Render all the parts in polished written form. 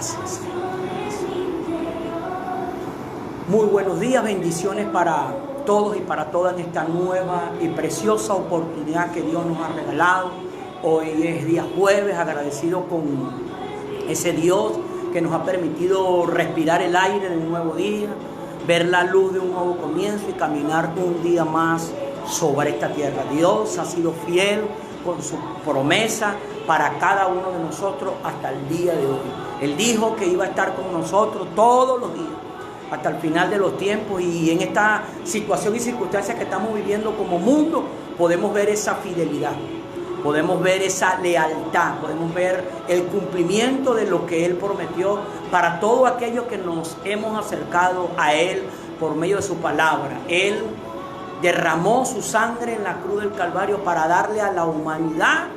Gracias, Señor. Muy buenos días, bendiciones para todos y para todas en esta nueva y preciosa oportunidad que Dios nos ha regalado. Hoy es día jueves, agradecido con ese Dios que nos ha permitido respirar el aire de un nuevo día, ver la luz de un nuevo comienzo y caminar un día más sobre esta tierra. Dios ha sido fiel con su promesa para cada uno de nosotros hasta el día de hoy. Él dijo que iba a estar con nosotros todos los días hasta el final de los tiempos, y en esta situación y circunstancias que estamos viviendo como mundo podemos ver esa fidelidad, podemos ver esa lealtad, podemos ver el cumplimiento de lo que Él prometió para todos aquellos que nos hemos acercado a Él por medio de su palabra. Él derramó su sangre en la cruz del Calvario para darle a la humanidad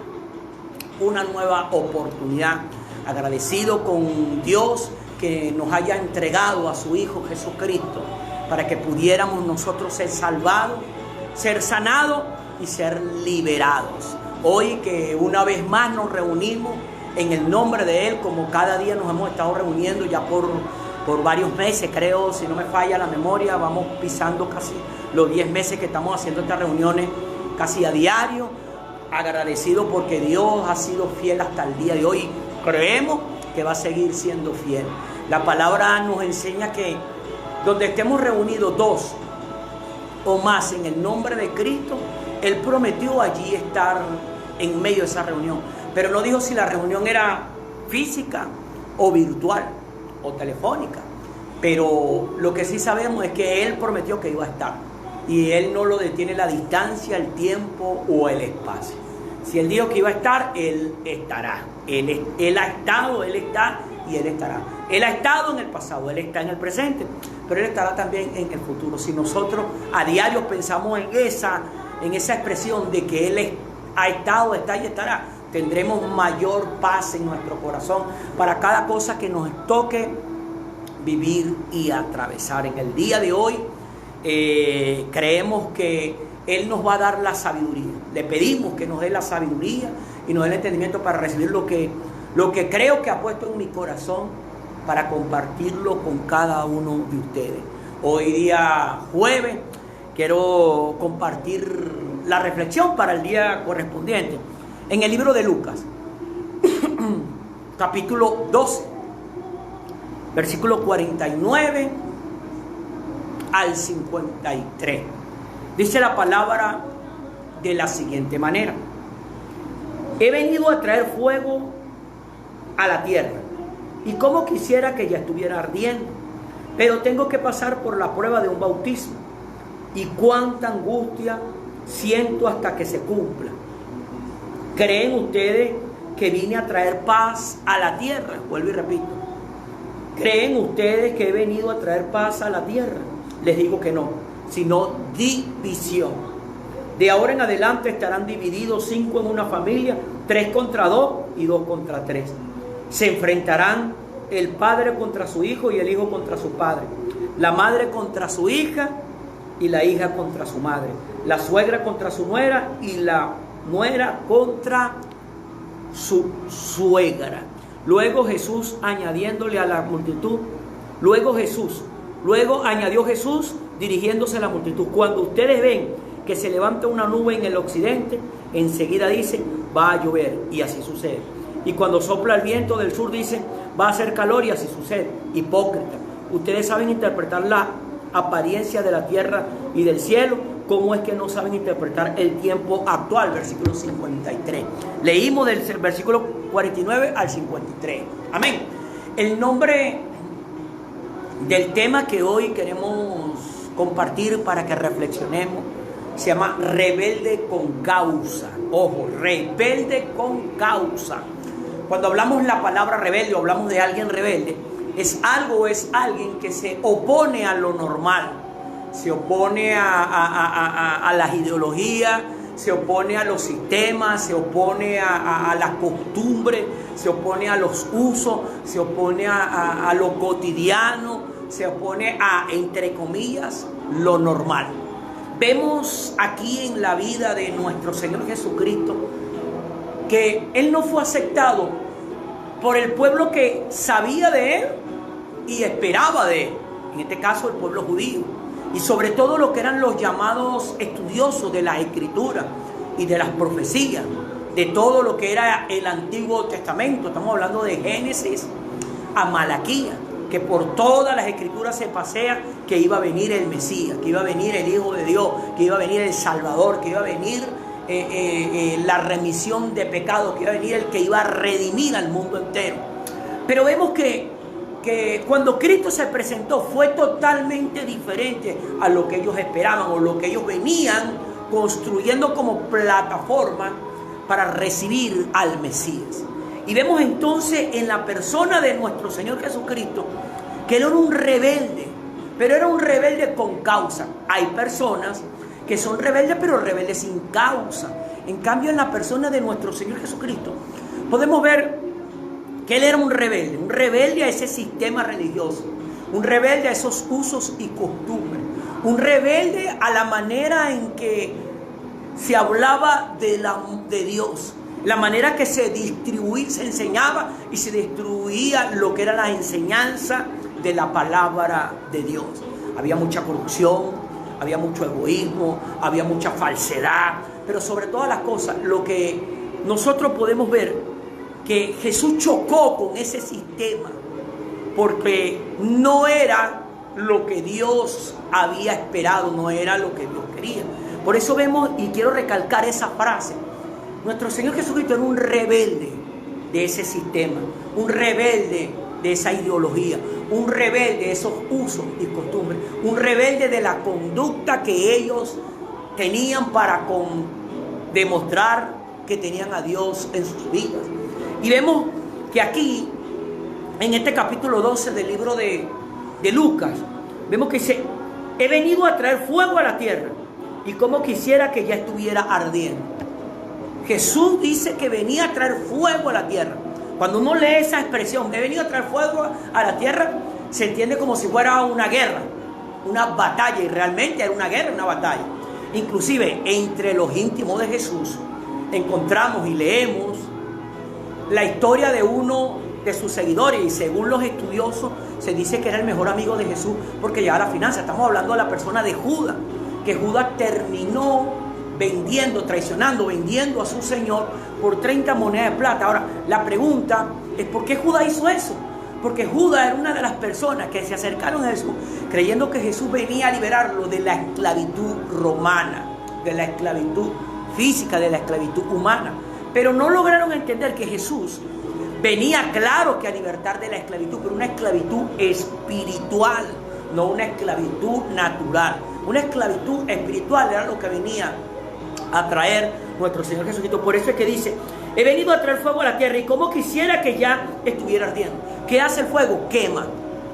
una nueva oportunidad. Agradecido con Dios que nos haya entregado a su Hijo Jesucristo para que pudiéramos nosotros ser salvados, ser sanados y ser liberados. Hoy que una vez más nos reunimos en el nombre de Él, como cada día nos hemos estado reuniendo ya por varios meses, creo, si no me falla la memoria, vamos pisando casi los 10 meses que estamos haciendo estas reuniones casi a diario. Agradecido porque Dios ha sido fiel hasta el día de hoy. Creemos que va a seguir siendo fiel. La palabra nos enseña que donde estemos reunidos dos o más en el nombre de Cristo, Él prometió allí estar en medio de esa reunión. Pero no dijo si la reunión era física o virtual o telefónica. Pero lo que sí sabemos es que Él prometió que iba a estar. Y Él no lo detiene la distancia, el tiempo o el espacio. Si Él dijo que iba a estar, Él estará. Él ha estado, Él está y Él estará. Él ha estado en el pasado, Él está en el presente, pero Él estará también en el futuro. Si nosotros a diario pensamos en esa expresión de que Él ha estado, está y estará, tendremos mayor paz en nuestro corazón para cada cosa que nos toque vivir y atravesar. En el día de hoy creemos que Él nos va a dar la sabiduría. Le pedimos que nos dé la sabiduría y nos dé el entendimiento para recibir lo que creo que ha puesto en mi corazón para compartirlo con cada uno de ustedes. Hoy día jueves quiero compartir la reflexión para el día correspondiente en el libro de Lucas, capítulo 12, versículo 49 al 53. Dice la palabra de la siguiente manera: he venido a traer fuego a la tierra, y como quisiera que ya estuviera ardiendo, pero tengo que pasar por la prueba de un bautismo, y cuánta angustia siento hasta que se cumpla. ¿Creen ustedes que vine a traer paz a la tierra? Vuelvo y repito. ¿Creen ustedes que he venido a traer paz a la tierra? Les digo que no, sino división. De ahora en adelante estarán divididos 5 en una familia, 3 contra 2 y 2 contra 3. Se enfrentarán el padre contra su hijo y el hijo contra su padre, la madre contra su hija y la hija contra su madre, la suegra contra su nuera y la nuera contra su suegra. Luego Jesús añadiéndole a la multitud, luego añadió Jesús dirigiéndose a la multitud: cuando ustedes ven que se levanta una nube en el occidente, enseguida dicen va a llover, y así sucede. Y cuando sopla el viento del sur dicen va a hacer calor, y así sucede. Hipócrita, ustedes saben interpretar la apariencia de la tierra y del cielo, ¿cómo es que no saben interpretar el tiempo actual? Versículo 53. Leímos del versículo 49 al 53. Amén. El nombre del tema que hoy queremos compartir para que reflexionemos se llama rebelde con causa. Ojo, rebelde con causa. Cuando hablamos la palabra rebelde o hablamos de alguien rebelde, es alguien que se opone a lo normal, se opone a las ideologías, se opone a los sistemas, se opone a las costumbres, se opone a los usos, se opone a lo cotidiano, se opone a, entre comillas, lo normal. Vemos aquí en la vida de nuestro Señor Jesucristo que Él no fue aceptado por el pueblo que sabía de él y esperaba de él, en este caso el pueblo judío, y sobre todo lo que eran los llamados estudiosos de la Escritura y de las profecías, de todo lo que era el Antiguo Testamento. Estamos hablando de Génesis a Malaquías, que por todas las Escrituras se pasea que iba a venir el Mesías, que iba a venir el Hijo de Dios, que iba a venir el Salvador, que iba a venir la remisión de pecados, que iba a venir el que iba a redimir al mundo entero. Pero vemos que cuando Cristo se presentó fue totalmente diferente a lo que ellos esperaban o lo que ellos venían construyendo como plataforma para recibir al Mesías. Y vemos entonces en la persona de nuestro Señor Jesucristo que él era un rebelde, pero era un rebelde con causa. Hay personas que son rebeldes, pero rebeldes sin causa. En cambio, en la persona de nuestro Señor Jesucristo podemos ver que él era un rebelde a ese sistema religioso, un rebelde a esos usos y costumbres, un rebelde a la manera en que se hablaba de Dios, la manera que se enseñaba y se destruía lo que era la enseñanza de la palabra de Dios. Había mucha corrupción, había mucho egoísmo, había mucha falsedad, pero sobre todas las cosas, lo que nosotros podemos ver, que Jesús chocó con ese sistema, porque no era lo que Dios había esperado, no era lo que Dios quería. Por eso vemos, y quiero recalcar esa frase, nuestro Señor Jesucristo era un rebelde de ese sistema, un rebelde de esa ideología, un rebelde de esos usos y costumbres, un rebelde de la conducta que ellos tenían para demostrar que tenían a Dios en sus vidas. Y vemos que aquí, en este capítulo 12 del libro de Lucas, vemos que dice: he venido a traer fuego a la tierra, y como quisiera que ya estuviera ardiendo. Jesús dice que venía a traer fuego a la tierra. Cuando uno lee esa expresión, he venido a traer fuego a la tierra, se entiende como si fuera una guerra, una batalla, y realmente era una guerra, una batalla. Inclusive entre los íntimos de Jesús encontramos y leemos la historia de uno de sus seguidores, y según los estudiosos se dice que era el mejor amigo de Jesús porque llevaba la finanza. Estamos hablando de la persona de Judas, que Judas terminó traicionando, vendiendo a su Señor por 30 monedas de plata. Ahora, la pregunta es: ¿por qué Judas hizo eso? Porque Judas era una de las personas que se acercaron a Jesús creyendo que Jesús venía a liberarlo de la esclavitud romana, de la esclavitud física, de la esclavitud humana. Pero no lograron entender que Jesús venía, claro, que a libertar de la esclavitud, pero una esclavitud espiritual, no una esclavitud natural. Una esclavitud espiritual era lo que venía a traer nuestro Señor Jesucristo. Por eso es que dice: he venido a traer fuego a la tierra, y como quisiera que ya estuviera ardiendo. ¿Qué hace el fuego? Quema.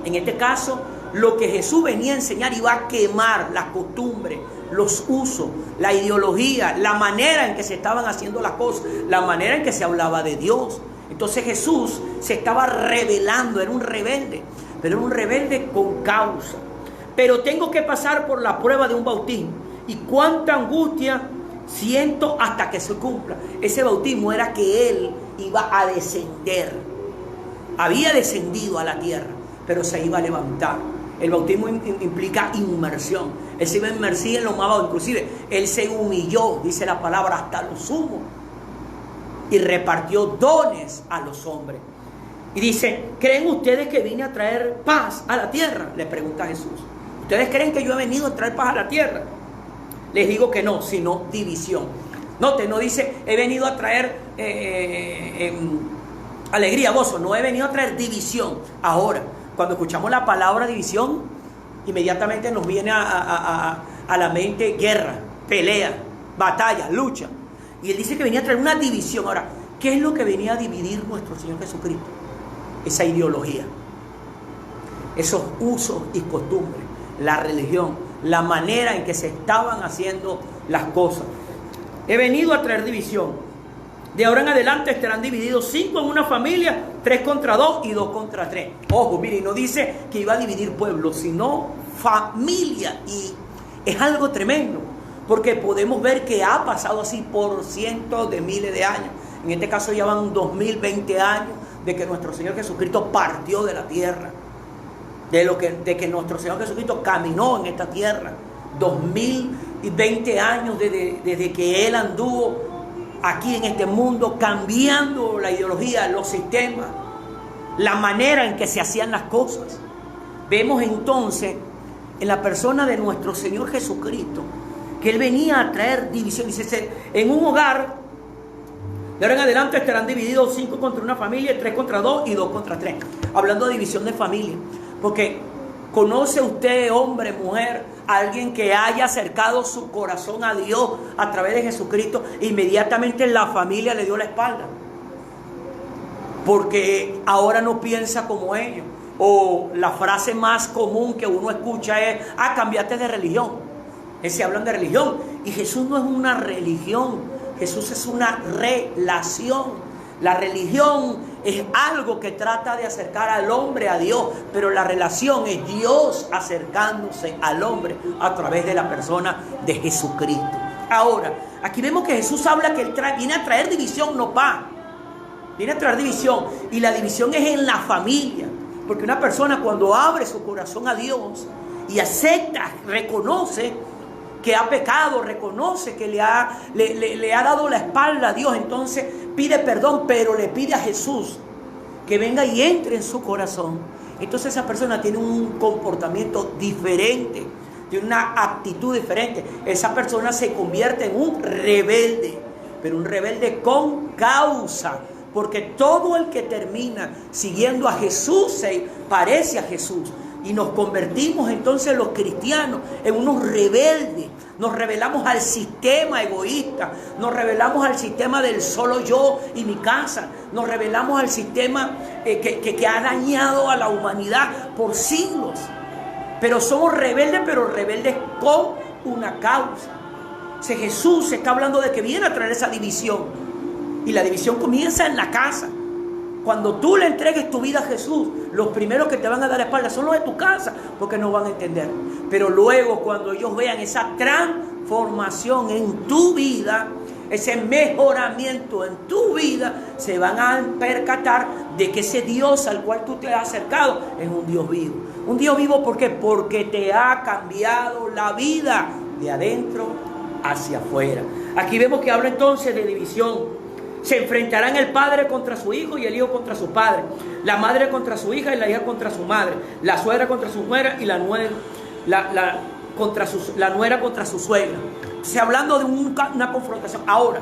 En este caso, lo que Jesús venía a enseñar iba a quemar las costumbres, los usos, la ideología, la manera en que se estaban haciendo las cosas, la manera en que se hablaba de Dios. Entonces Jesús se estaba rebelando, era un rebelde, pero era un rebelde con causa. Pero tengo que pasar por la prueba de un bautismo, y cuánta angustia siento hasta que se cumpla. Ese bautismo era que él iba a descender, había descendido a la tierra, pero se iba a levantar. El bautismo implica inmersión. Él se iba a inmertir en lo más bajo. Inclusive él se humilló, dice la palabra, hasta lo sumo, y repartió dones a los hombres. Y dice: ¿creen ustedes que vine a traer paz a la tierra?, le pregunta Jesús. ¿Ustedes creen que yo he venido a traer paz a la tierra? Les digo que no, sino división. Note, no dice he venido a traer alegría, gozo. No, he venido a traer división. Ahora, cuando escuchamos la palabra división, inmediatamente nos viene a la mente guerra, pelea, batalla, lucha. Y él dice que venía a traer una división. Ahora, ¿qué es lo que venía a dividir nuestro Señor Jesucristo? Esa ideología, esos usos y costumbres, la religión, la manera en que se estaban haciendo las cosas. He venido a traer división. De ahora en adelante estarán divididos 5 en una familia, 3 contra 2 y 2 contra 3. Ojo, mire, no dice que iba a dividir pueblos, sino familia. Y es algo tremendo, porque podemos ver que ha pasado así por cientos de miles de años. En este caso ya van 2020 años de que nuestro Señor Jesucristo partió de la tierra, de que nuestro Señor Jesucristo caminó en esta tierra, 2020 años desde que Él anduvo aquí en este mundo, cambiando la ideología, los sistemas, la manera en que se hacían las cosas. Vemos entonces en la persona de nuestro Señor Jesucristo que Él venía a traer división. Dice, en un hogar, de ahora en adelante estarán divididos 5 contra una familia, 3 contra 2 y 2 contra 3. Hablando de división de familia. Porque ¿conoce usted, hombre, mujer, alguien que haya acercado su corazón a Dios a través de Jesucristo? Inmediatamente la familia le dio la espalda, porque ahora no piensa como ellos. O la frase más común que uno escucha es: cambiaste de religión. Se hablan de religión, y Jesús no es una religión, Jesús es una relación. La religión es algo que trata de acercar al hombre a Dios, pero la relación es Dios acercándose al hombre a través de la persona de Jesucristo. Ahora, aquí vemos que Jesús habla que Él viene a traer división, no paz. Viene a traer división, y la división es en la familia, porque una persona cuando abre su corazón a Dios y acepta, reconoce que ha pecado, reconoce que le ha dado la espalda a Dios, entonces pide perdón, pero le pide a Jesús que venga y entre en su corazón. Entonces esa persona tiene un comportamiento diferente, tiene una actitud diferente. Esa persona se convierte en un rebelde, pero un rebelde con causa, porque todo el que termina siguiendo a Jesús se parece a Jesús. Y nos convertimos entonces los cristianos en unos rebeldes. Nos rebelamos al sistema egoísta, nos rebelamos al sistema del solo yo y mi casa, nos rebelamos al sistema que ha dañado a la humanidad por siglos. Pero somos rebeldes, pero rebeldes con una causa. O sea, Jesús está hablando de que viene a traer esa división, y la división comienza en la casa. Cuando tú le entregues tu vida a Jesús, los primeros que te van a dar la espalda son los de tu casa, porque no van a entender. Pero luego, cuando ellos vean esa transformación en tu vida, ese mejoramiento en tu vida, se van a percatar de que ese Dios al cual tú te has acercado es un Dios vivo. Un Dios vivo, ¿por qué? Porque te ha cambiado la vida de adentro hacia afuera. Aquí vemos que habla entonces de división. Se enfrentarán el padre contra su hijo y el hijo contra su padre, la madre contra su hija y la hija contra su madre, la suegra contra su nuera y la nuera contra su suegra. Se hablando de una confrontación. Ahora,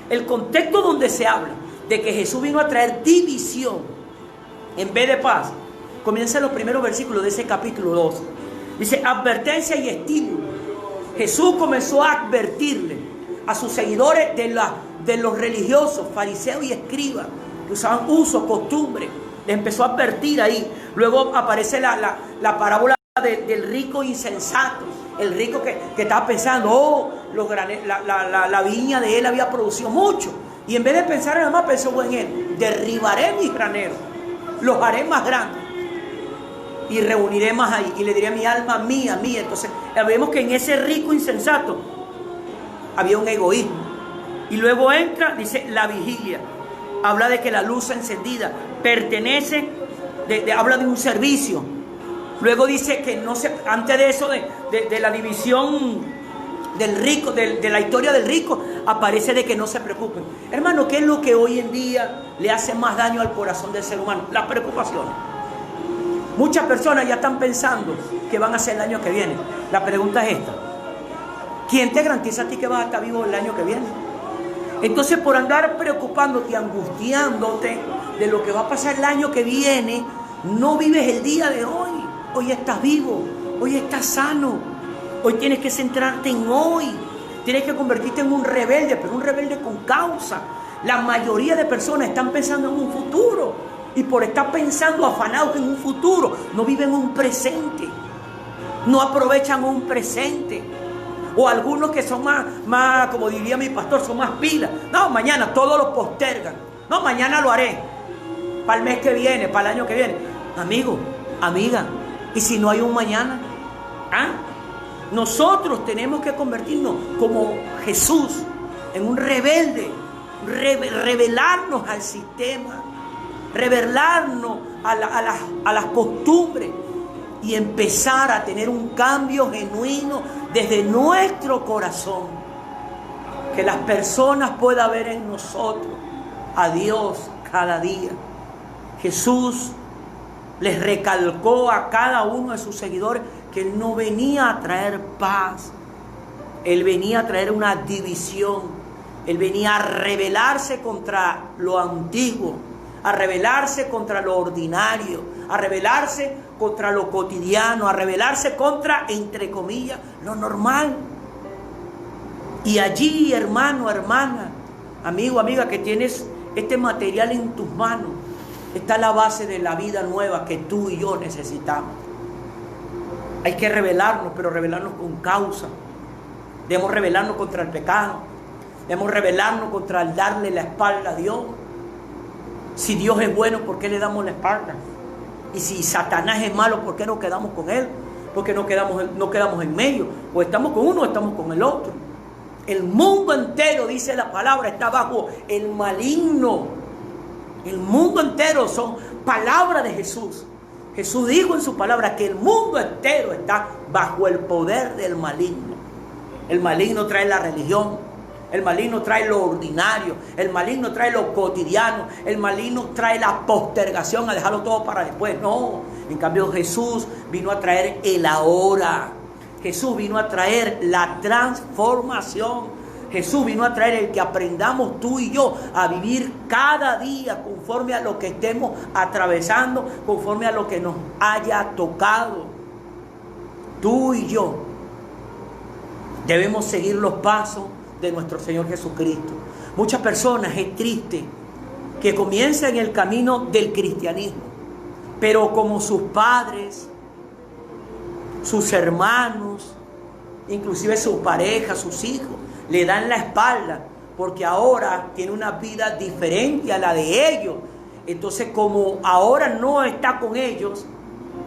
el contexto donde se habla de que Jesús vino a traer división en vez de paz, comienza en los primeros versículos de ese capítulo 12. Dice: advertencia y estímulo. Jesús comenzó a advertirle a sus seguidores de los religiosos, fariseos y escribas, que usaban usos, costumbres. Les empezó a advertir ahí. Luego aparece la parábola del rico insensato. El rico que estaba pensando, la viña de él había producido mucho. Y en vez de pensar nada más, pensó en él: derribaré mis graneros, los haré más grandes y reuniré más ahí. Y le diré a mi alma, mía, mía. Entonces vemos que en ese rico insensato había un egoísmo. Y luego entra, dice, la vigilia. Habla de que la luz encendida pertenece, habla de un servicio. Luego dice que no se, antes de eso, de la división del rico, de la historia del rico, aparece de que no se preocupen. Hermano, ¿qué es lo que hoy en día le hace más daño al corazón del ser humano? Las preocupaciones. Muchas personas ya están pensando que van a hacer el año que viene. La pregunta es esta: ¿quién te garantiza a ti que vas a estar vivo el año que viene? Entonces, por andar preocupándote, angustiándote de lo que va a pasar el año que viene, no vives el día de hoy. Hoy estás vivo, hoy estás sano, hoy tienes que centrarte en hoy. Tienes que convertirte en un rebelde, pero un rebelde con causa. La mayoría de personas están pensando en un futuro, y por estar pensando afanados en un futuro, no viven un presente, no aprovechan un presente. O algunos que son más, como diría mi pastor, son más pilas. No, mañana todo lo postergan. No, mañana lo haré. Para el mes que viene, para el año que viene. Amigo, amiga, ¿y si no hay un mañana? Nosotros tenemos que convertirnos como Jesús en un rebelde, rebelarnos al sistema. rebelarnos a las costumbres y empezar a tener un cambio genuino desde nuestro corazón. Que las personas puedan ver en nosotros a Dios cada día. Jesús les recalcó a cada uno de sus seguidores que Él no venía a traer paz. Él venía a traer una división. Él venía a rebelarse contra lo antiguo, a rebelarse contra lo ordinario, a rebelarse contra lo cotidiano, a rebelarse contra, entre comillas, lo normal. Y allí, hermano, hermana, amigo, amiga, que tienes este material en tus manos, está la base de la vida nueva que tú y yo necesitamos. Hay que rebelarnos, pero rebelarnos con causa. Debemos rebelarnos contra el pecado. Debemos rebelarnos contra el darle la espalda a Dios. Si Dios es bueno, ¿por qué le damos la espalda? Y si Satanás es malo, ¿por qué no quedamos con él? ¿Por qué no quedamos en medio? O estamos con uno o estamos con el otro. El mundo entero, dice la palabra, está bajo el maligno. El mundo entero son palabras de Jesús. Jesús dijo en su palabra que el mundo entero está bajo el poder del maligno. El maligno trae la religión, el maligno trae lo ordinario, el maligno trae lo cotidiano, el maligno trae la postergación a dejarlo todo para después. No, en cambio Jesús vino a traer el ahora. Jesús vino a traer la transformación. Jesús vino a traer el que aprendamos tú y yo a vivir cada día conforme a lo que estemos atravesando, conforme a lo que nos haya tocado. Tú y yo debemos seguir los pasos de nuestro Señor Jesucristo. Muchas personas, es triste que comiencen el camino del cristianismo, pero como sus padres, sus hermanos, inclusive sus parejas, sus hijos, le dan la espalda porque ahora tiene una vida diferente a la de ellos. Entonces, como ahora no está con ellos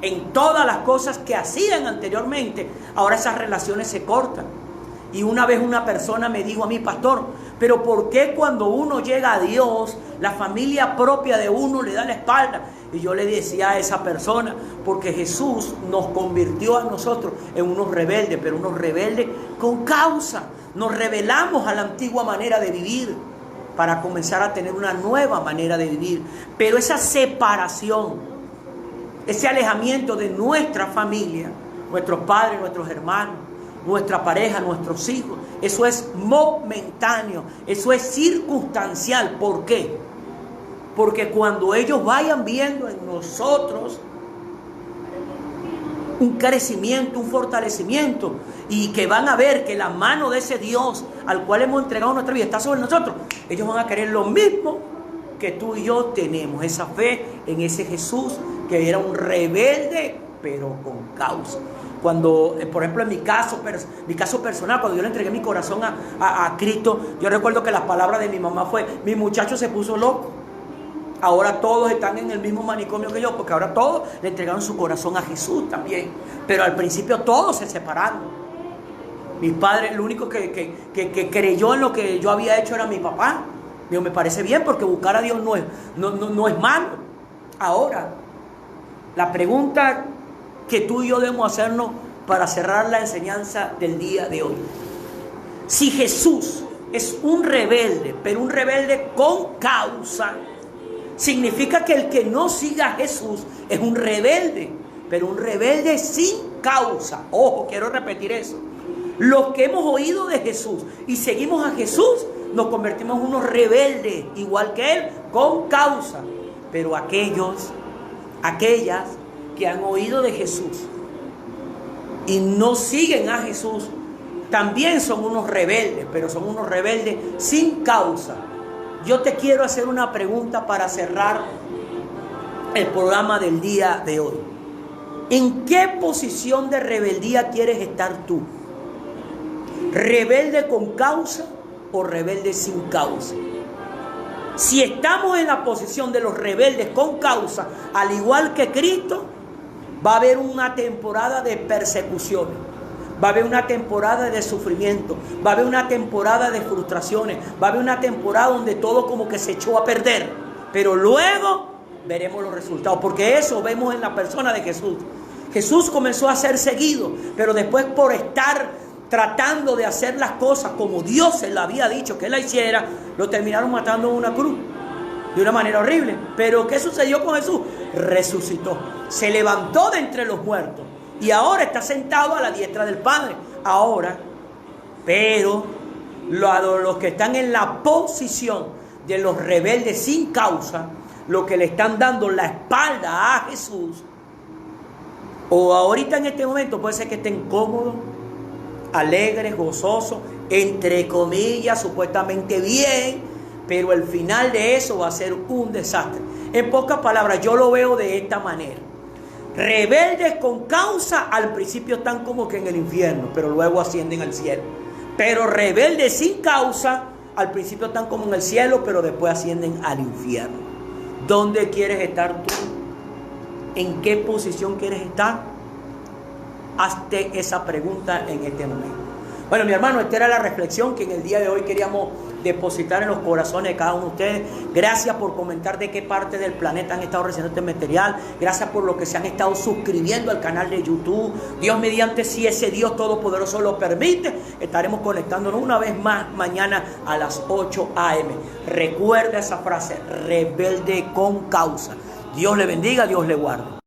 en todas las cosas que hacían anteriormente, ahora esas relaciones se cortan. Y una vez una persona me dijo a mí: pastor, pero ¿por qué cuando uno llega a Dios, la familia propia de uno le da la espalda? Y yo le decía a esa persona: porque Jesús nos convirtió a nosotros en unos rebeldes, pero unos rebeldes con causa. Nos rebelamos a la antigua manera de vivir para comenzar a tener una nueva manera de vivir. Pero esa separación, ese alejamiento de nuestra familia, nuestros padres, nuestros hermanos, nuestra pareja, nuestros hijos, eso es momentáneo, eso es circunstancial. ¿Por qué? Porque cuando ellos vayan viendo en nosotros un crecimiento, un fortalecimiento, y que van a ver que la mano de ese Dios al cual hemos entregado nuestra vida está sobre nosotros, ellos van a querer lo mismo que tú y yo tenemos, esa fe en ese Jesús que era un rebelde pero con causa. Cuando, por ejemplo, en mi caso personal, cuando yo le entregué mi corazón a Cristo, yo recuerdo que las palabras de mi mamá fue: mi muchacho se puso loco. Ahora todos están en el mismo manicomio que yo, porque ahora todos le entregaron su corazón a Jesús también. Pero al principio todos se separaron. Mi padre, el único que creyó en lo que yo había hecho era mi papá. Digo, me parece bien, porque buscar a Dios no es malo. Ahora, la pregunta que tú y yo debemos hacernos para cerrar la enseñanza del día de hoy: si Jesús es un rebelde, pero un rebelde con causa, significa que el que no siga a Jesús es un rebelde, pero un rebelde sin causa. Ojo, quiero repetir eso. Los que hemos oído de Jesús y seguimos a Jesús, nos convertimos en unos rebeldes, igual que Él, con causa. Pero aquellas que han oído de Jesús y no siguen a Jesús, también son unos rebeldes, pero son unos rebeldes sin causa. Yo te quiero hacer una pregunta para cerrar el programa del día de hoy. ¿En qué posición de rebeldía quieres estar tú? ¿Rebelde con causa o rebelde sin causa? Si estamos en la posición de los rebeldes con causa, al igual que Cristo, va a haber una temporada de persecuciones, va a haber una temporada de sufrimiento, va a haber una temporada de frustraciones, va a haber una temporada donde todo como que se echó a perder. Pero luego veremos los resultados. Porque eso vemos en la persona de Jesús. Jesús comenzó a ser seguido, pero después por estar tratando de hacer las cosas como Dios se le había dicho que él la hiciera, lo terminaron matando en una cruz de una manera horrible. Pero ¿qué sucedió con Jesús? Resucitó, se levantó de entre los muertos y ahora está sentado a la diestra del Padre. Ahora, pero los que están en la posición de los rebeldes sin causa, los que le están dando la espalda a Jesús, o ahorita en este momento puede ser que estén cómodos, alegres, gozosos, entre comillas, supuestamente bien, pero el final de eso va a ser un desastre. En pocas palabras, yo lo veo de esta manera. Rebeldes con causa, al principio están como que en el infierno, pero luego ascienden al cielo. Pero rebeldes sin causa, al principio están como en el cielo, pero después ascienden al infierno. ¿Dónde quieres estar tú? ¿En qué posición quieres estar? Hazte esa pregunta en este momento. Bueno, mi hermano, esta era la reflexión que en el día de hoy queríamos depositar en los corazones de cada uno de ustedes. Gracias por comentar de qué parte del planeta han estado recibiendo este material. Gracias por los que se han estado suscribiendo al canal de YouTube. Dios mediante, si ese Dios Todopoderoso lo permite, estaremos conectándonos una vez más mañana a las 8 a.m. Recuerda esa frase: rebelde con causa. Dios le bendiga, Dios le guarde.